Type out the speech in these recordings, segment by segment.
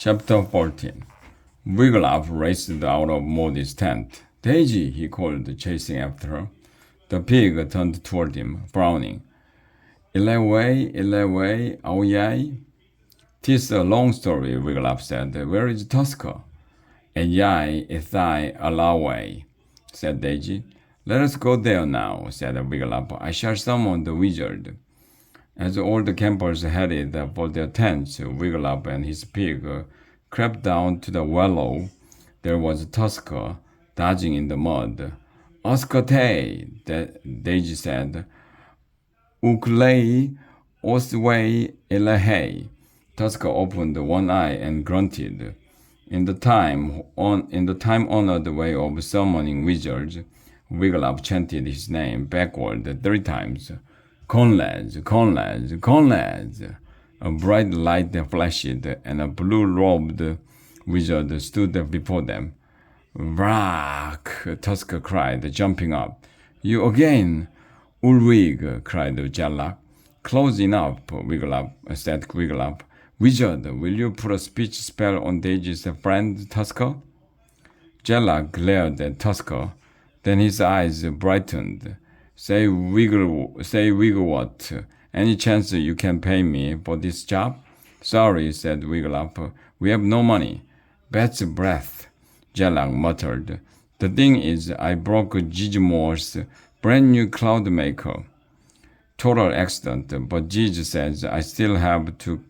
Chapter 14. Wiglaf raced out of Modi's tent. Daisy, he called, chasing after her. The pig turned toward him, frowning. Ileway, aoyai? "'Tis a long story," Wiglaf said. "Where is Tusker?" "Ayai, ithai, alaway," said Daisy. "Let us go there now," said Wiglaf. "I shall summon the wizard." As all the campers headed for their tents, Wiglaf and his pig crept down to the wallow. There was Tusker, dodging in the mud. "Oskate," Daisy said. "Uklei, osway, elahei." Tusker opened one eye and grunted. In the time-honored way of summoning wizards, Wiglaf chanted his name backward 3 times. "Comrades, comrades, comrades!" A bright light flashed, and a blue-robed wizard stood before them. "Vrak!" Tusker cried, jumping up. "You again?" "Ulrich!" cried Jellak. "Close enough," said Wiglaf. "Wizard, will you put a speech spell on Daisy's friend Tusker?" Jellak glared at Tusker. Then his eyes brightened. Say Wigglewort, any chance you can pay me for this job?" "Sorry," said Wiglaf. "We have no money." "Bat's breath," Jellak muttered. "The thing is, I broke Gizmore's brand new cloud maker. Total accident, but Giz says I still have to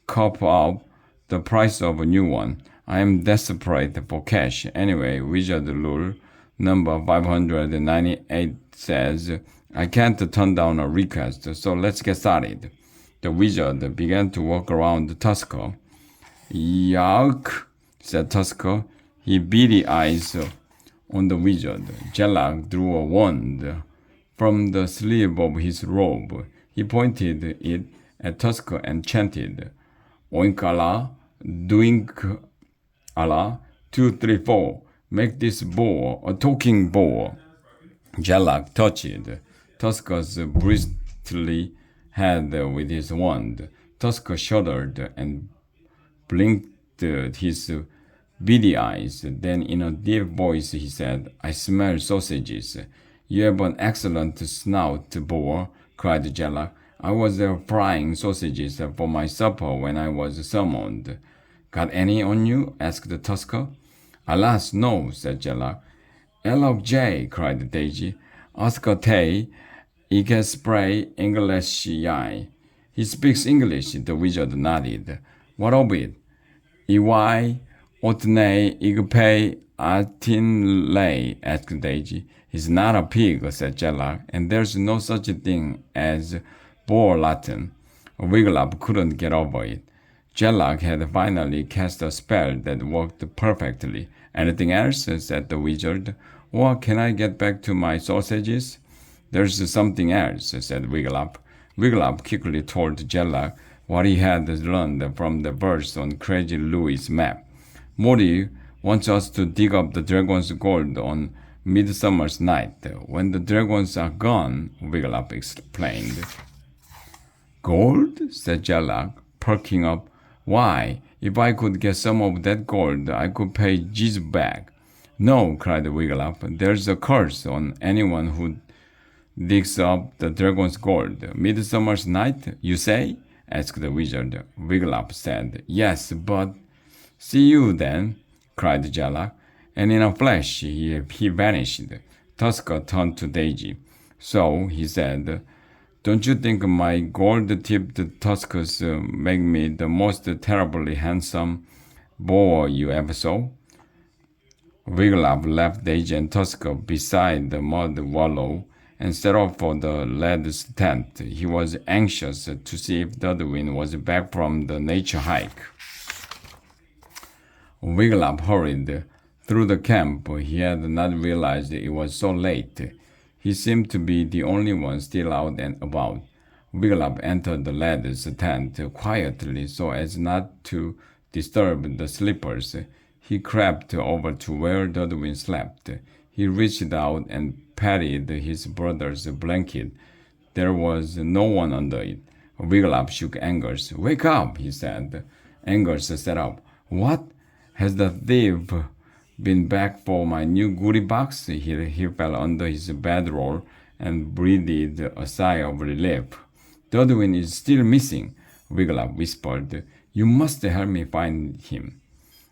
cop up the price of a new one. I am desperate for cash. Anyway, Wizard Rule number 598 says I can't turn down a request, so let's get started." The wizard began to walk around Tusker. "Yuck," said Tusker. He beady eyes on the wizard. Jellak drew a wand from the sleeve of his robe. He pointed it at Tusker and chanted, "Oinkala, doink Allah, 2, 3, 4. Make this boar a talking boar." Jellak touched Tusker's bristly head with his wand. Tusker shuddered and blinked his beady eyes. Then in a deep voice he said, "I smell sausages." "You have an excellent snout, boar," cried Jellak. "I was frying sausages for my supper when I was summoned." "Got any on you?" asked Tusker. "Alas, no," said Jellak. "LJ," cried Daisy. "Oscar Tay, Ike spray English yai." "He speaks English," the wizard nodded. "What of it?" "Iwai, otne, igpay, atin lay," asked Daisy. "He's not a pig," said Jellak, "and there's no such thing as boar Latin." Wiglaf couldn't get over it. Jellak had finally cast a spell that worked perfectly. "Anything else?" said the wizard. "Or can I get back to my sausages?" "There's something else," said Wiglaf. Wiglaf quickly told Jellak what he had learned from the verse on Crazy Louie's map. "Modi wants us to dig up the dragon's gold on Midsummer's Night. When the dragons are gone," Wiglaf explained. "Gold?" said Jellak, perking up. "Why, if I could get some of that gold, I could pay Giz back." "No," cried Wiglaf. "There's a curse on anyone who digs up the dragon's gold." "Midsummer's Night, you say?" asked the wizard. Wiglaf said, "Yes, but—" "See you then," cried Jellak, and in a flash he vanished. Tusker turned to Daisy. "So," he said, "don't you think my gold-tipped tuskers make me the most terribly handsome boar you ever saw?" Wiglaf left Daisy and Tusker beside the mud wallow and set off for the lad's tent. He was anxious to see if Dudwin was back from the nature hike. Wiglaf hurried through the camp. He had not realized it was so late. He seemed to be the only one still out and about. Wiglaf entered the lad's tent quietly so as not to disturb the sleepers. He crept over to where Dudwin slept. He reached out and patted his brother's blanket. There was no one under it. Wiglaf shook Angus. "Wake up," he said. Angus sat up. What? Has the thief been back for my new goodie box? He fell under his bedroll and breathed a sigh of relief. Dudwin is still missing, Wiggler whispered. You must help me find him.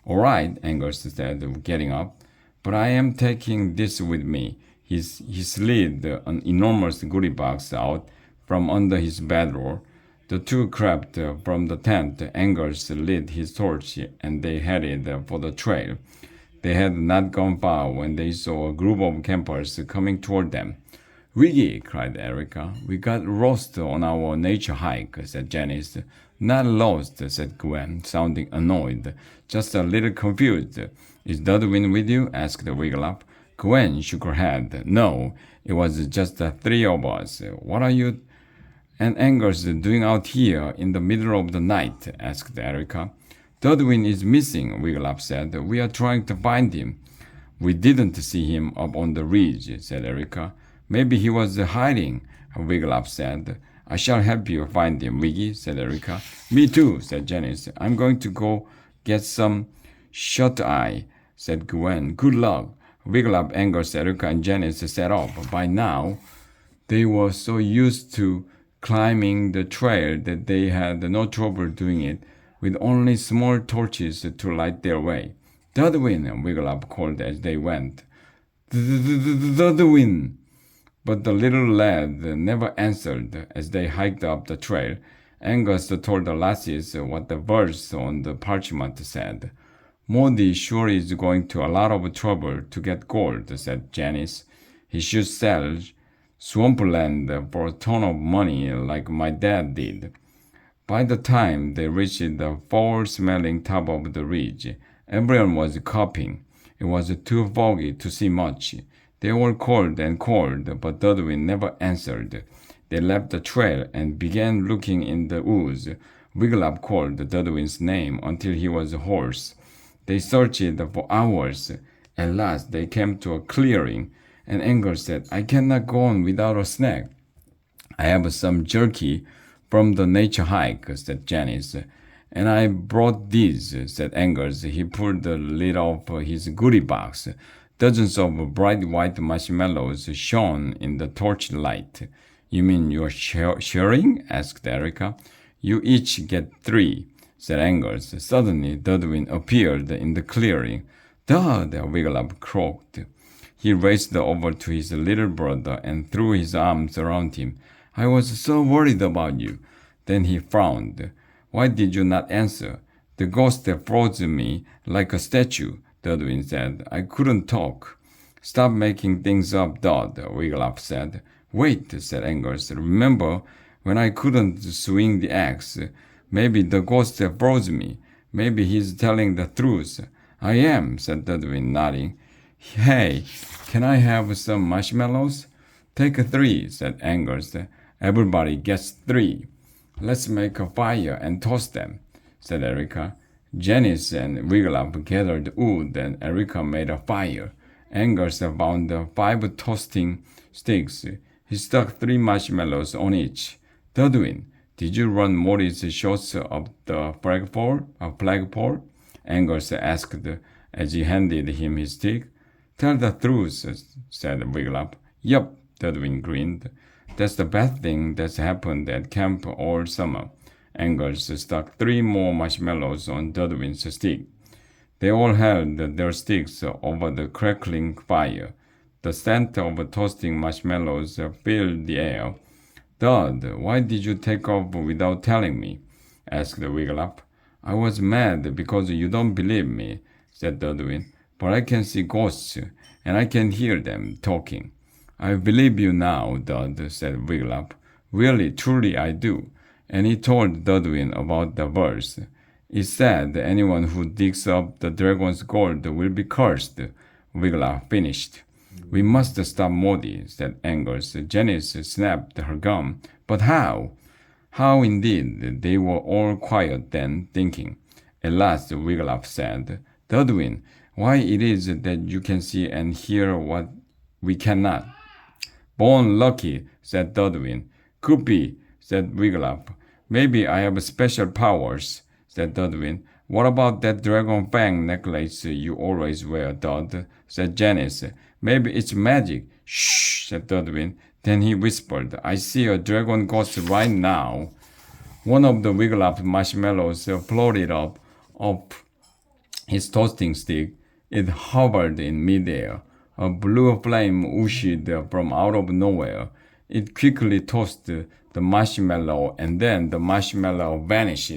All right, Angus said, getting up. But I am taking this with me. He slid an enormous goodie box out from under his bedroll. The two crept from the tent. Angus lit his torch, and they headed for the trail. They had not gone far when they saw a group of campers coming toward them. Wiggy, cried Erica. We got lost on our nature hike, said Janice. Not lost, said Gwen, sounding annoyed. Just a little confused. Is Dudwin with you? Asked Wigglup. Gwen shook her head. No, it was just the three of us. What are you and Angus doing out here in the middle of the night? Asked Erica. Dudwin is missing, Wigglup said. We are trying to find him. We didn't see him up on the ridge, said Erica. Maybe he was hiding, Wigglup said. I shall help you find him, Wiggy, said Erica. Me too, said Janice. I'm going to go get some shut-eye, said Gwen. Good luck. Wigglup, Angus, Erica, and Janice set off. By now, they were so used to climbing the trail that they had no trouble doing it with only small torches to light their way. Dudwin, Wigglup called as they went. Dudwin! But the little lad never answered as they hiked up the trail. Angus told the lassies what the verse on the parchment said. Maudie sure is going to a lot of trouble to get gold, said Janice. He should sell swampland for a ton of money like my dad did. By the time they reached the foul-smelling top of the ridge, everyone was coughing. It was too foggy to see much. They all called and called, but Dudwin never answered. They left the trail and began looking in the woods. Wigglup called Dudwin's name until he was hoarse. They searched for hours. At last they came to a clearing, and Angus said, I cannot go on without a snack. I have some jerky from the nature hike, said Janice. And I brought these, said Angus. He pulled the lid off his goodie box. Dozens of bright white marshmallows shone in the torchlight. You mean you're sharing? Asked Erica. You each get 3, said Angus. Suddenly, Dudwin appeared in the clearing. Dud! Wigglup croaked. He raced over to his little brother and threw his arms around him. I was so worried about you. Then he frowned. Why did you not answer? The ghost froze me like a statue, Dudwin said. I couldn't talk. Stop making things up, Dud, Wigglup said. Wait, said Angus. Remember when I couldn't swing the axe? Maybe the ghost froze me. Maybe he's telling the truth. I am, said Dudwin, nodding. Hey, can I have some marshmallows? Take 3, said Angus. Everybody gets 3. Let's make a fire and toast them, said Erica. Janice and Wigglup gathered wood and Erica made a fire. Angus found 5 toasting sticks. He stuck 3 marshmallows on each. Dudwin, did you run Maudie's shots up the flagpole? Angus asked as he handed him his stick. Tell the truth, said Wigglup. Yup, Dudwin grinned. That's the best thing that's happened at camp all summer. Angus stuck 3 more marshmallows on Dudwin's stick. They all held their sticks over the crackling fire. The scent of toasting marshmallows filled the air. Dud, why did you take off without telling me? Asked Wigglup. I was mad because you don't believe me, said Dudwin. But I can see ghosts, and I can hear them talking. I believe you now, Dud, said Wigglup. Really, truly I do. And he told Dudwin about the verse. It said anyone who digs up the dragon's gold will be cursed. Wigglup finished. We must stop Maudie, said Angus. Janice snapped her gum. But how? How indeed? They were all quiet then, thinking. At last Wigglup said, Dudwin, why it is that you can see and hear what we cannot? Born lucky, said Dudwin. Could be, said Wigglup. Maybe I have special powers, said Dudwin. What about that dragon fang necklace you always wear, Dud? Said Janice. Maybe it's magic. Shh, said Dudwin. Then he whispered, I see a dragon ghost right now. One of the Wigglytuff marshmallows floated up his toasting stick. It hovered in midair. A blue flame oozed from out of nowhere. It quickly toasted the marshmallow, and then the marshmallow vanished.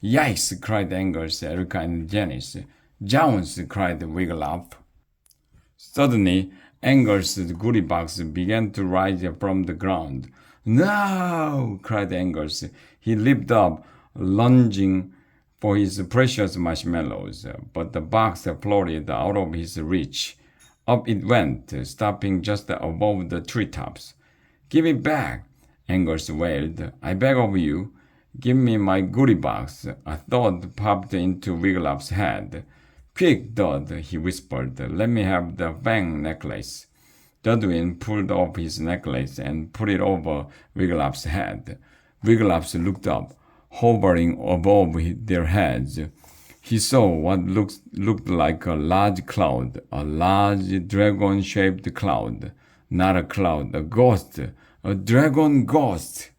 Yikes! Cried Angus, Erica, and Janice. Jounce! Cried Wigglytuff. Suddenly, Angus' goodie box began to rise from the ground. No! Cried Angus. He leaped up, lunging for his precious marshmallows, but the box floated out of his reach. Up it went, stopping just above the treetops. Give it back, Angus wailed. I beg of you. Give me my goodie box. A thought popped into Wigglytuff's head. Quick, Dud, he whispered. Let me have the fang necklace. Dudwin pulled off his necklace and put it over Wigglytuff's head. Wigglytuff looked up, hovering above their heads. He saw what looked like a large cloud, a large dragon-shaped cloud. Not a cloud, a ghost, a dragon ghost.